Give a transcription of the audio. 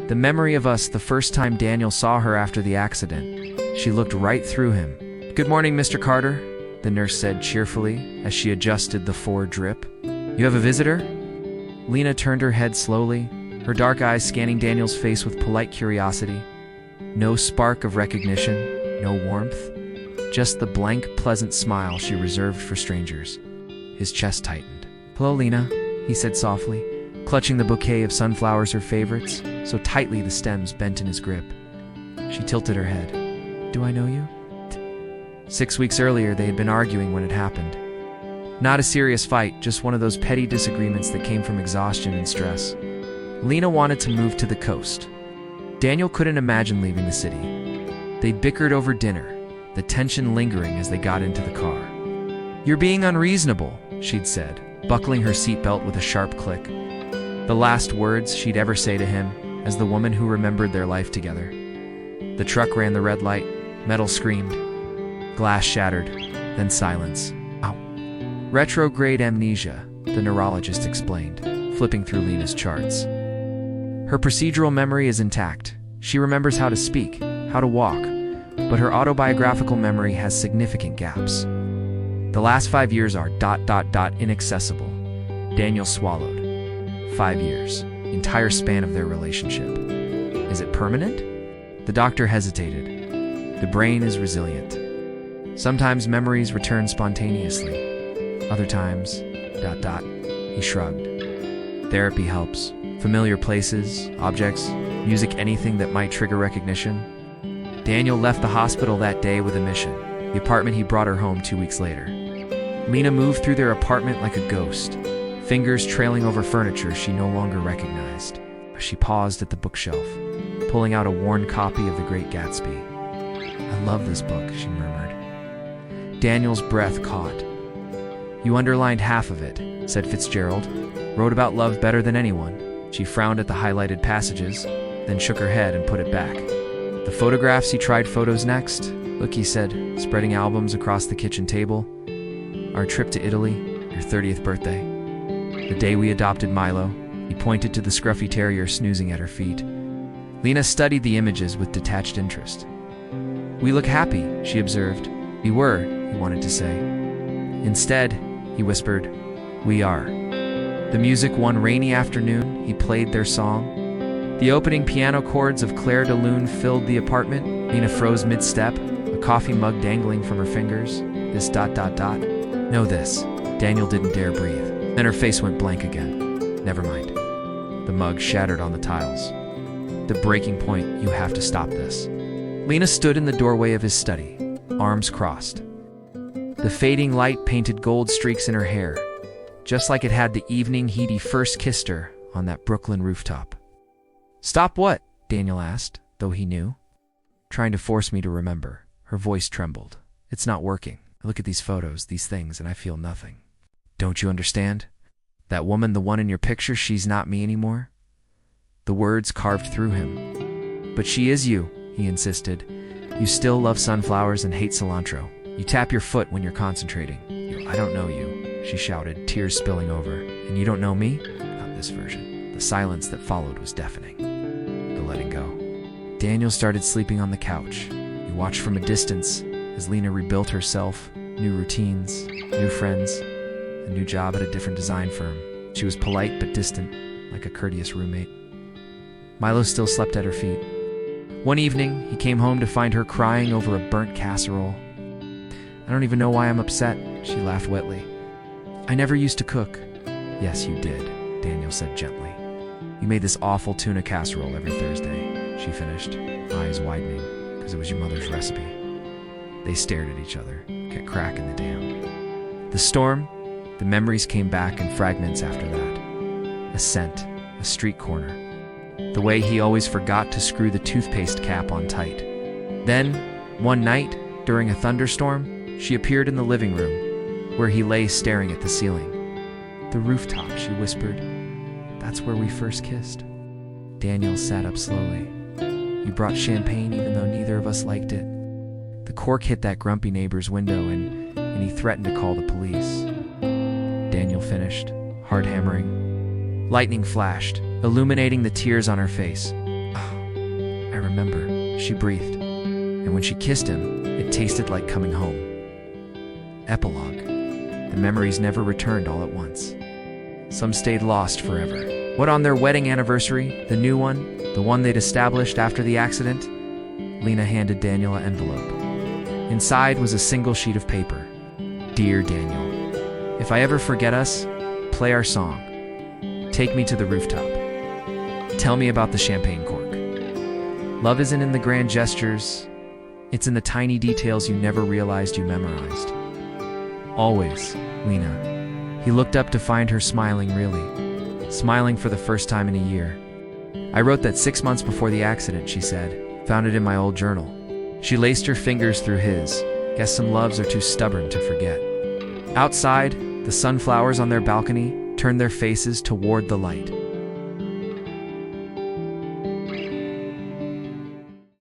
The memory of us the first time Daniel saw her after the accident. She looked right through him. "Good morning, Mr. Carter," the nurse said cheerfully as she adjusted the Ford drip. "You have a visitor?" Lena turned her head slowly, her dark eyes scanning Daniel's face with polite curiosity. No spark of recognition, no warmth, just the blank, pleasant smile she reserved for strangers. His chest tightened. "Hello, Lena," he said softly, clutching the bouquet of sunflowers, her favorites, so tightly the stems bent in his grip. She tilted her head. "Do I know you?" 6 weeks earlier, they had been arguing when it happened. Not a serious fight, just one of those petty disagreements that came from exhaustion and stress. Lena wanted to move to the coast. Daniel couldn't imagine leaving the city. They bickered over dinner, the tension lingering as they got into the car. "You're being unreasonable," she'd said, buckling her seatbelt with a sharp click. The last words she'd ever say to him as the woman who remembered their life together. The truck ran the red light, metal screamed, glass shattered, then silence. "Ow." "Retrograde amnesia," the neurologist explained, flipping through Lena's charts. Her procedural memory is intact. She remembers how to speak, how to walk, but her autobiographical memory has significant gaps. The last 5 years are ... inaccessible. Daniel swallowed. 5 years, entire span of their relationship. Is it permanent? The doctor hesitated. The brain is resilient. Sometimes memories return spontaneously. Other times, ... He shrugged. Therapy helps. Familiar places, objects, music, anything that might trigger recognition. Daniel left the hospital that day with a mission, the apartment he brought her home 2 weeks later. Lena moved through their apartment like a ghost, fingers trailing over furniture she no longer recognized. She paused at the bookshelf, pulling out a worn copy of The Great Gatsby. "I love this book," she murmured. Daniel's breath caught. "You underlined half of it," said Fitzgerald. "Wrote about love better than anyone." She frowned at the highlighted passages, then shook her head and put it back. "The photographs, he tried photos next." "Look," he said, spreading albums across the kitchen table. "Our trip to Italy, your 30th birthday. The day we adopted Milo." He pointed to the scruffy terrier snoozing at her feet. Lena studied the images with detached interest. "We look happy," she observed. "We were," he wanted to say. "Instead," he whispered, "we are." The music one rainy afternoon, he played their song. The opening piano chords of Claire de Lune filled the apartment. Lena froze mid-step, a coffee mug dangling from her fingers. This ... No, this. Daniel didn't dare breathe. Then her face went blank again. "Never mind." The mug shattered on the tiles. "The breaking point, you have to stop this." Lena stood in the doorway of his study, arms crossed. The fading light painted gold streaks in her hair, just like it had the evening he first kissed her on that Brooklyn rooftop. "Stop what?" Daniel asked, though he knew. "Trying to force me to remember." Her voice trembled. "It's not working. I look at these photos, these things, and I feel nothing." "Don't you understand? That woman, the one in your picture, she's not me anymore." The words carved through him. "But she is you," he insisted. "You still love sunflowers and hate cilantro. You tap your foot when you're concentrating. I don't know you," she shouted, tears spilling over. "And you don't know me?" Not this version. The silence that followed was deafening. The letting go. Daniel started sleeping on the couch. He watched from a distance as Lena rebuilt herself, new routines, new friends, a new job at a different design firm. She was polite but distant, like a courteous roommate. Milo still slept at her feet. One evening, he came home to find her crying over a burnt casserole. "I don't even know why I'm upset," she laughed wetly. "I never used to cook." "Yes, you did," Daniel said gently. "You made this awful tuna casserole every Thursday," she finished, eyes widening, "because it was your mother's recipe." They stared at each other, kept cracking the dam. The storm, the memories came back in fragments after that. A scent, a street corner. The way he always forgot to screw the toothpaste cap on tight. Then, one night, during a thunderstorm, she appeared in the living room, where he lay staring at the ceiling. "The rooftop," she whispered. "That's where we first kissed." Daniel sat up slowly. "You brought champagne even though neither of us liked it." The cork hit that grumpy neighbor's window and he threatened to call the police. Daniel finished, heart hammering. Lightning flashed, illuminating the tears on her face. remember," she breathed. And when she kissed him, it tasted like coming home. Epilogue. The memories never returned all at once. Some stayed lost forever. What on their wedding anniversary, the new one, the one they'd established after the accident? Lena handed Daniel an envelope. Inside was a single sheet of paper. "Dear Daniel, if I ever forget us, play our song. Take me to the rooftop. Tell me about the champagne cork. Love isn't in the grand gestures, it's in the tiny details you never realized you memorized. Always, Lena." He looked up to find her smiling, smiling for the first time in a year. "I wrote that 6 months before the accident," she said. "Found it in my old journal." She laced her fingers through his. "Guess some loves are too stubborn to forget." Outside, the sunflowers on their balcony turned their faces toward the light.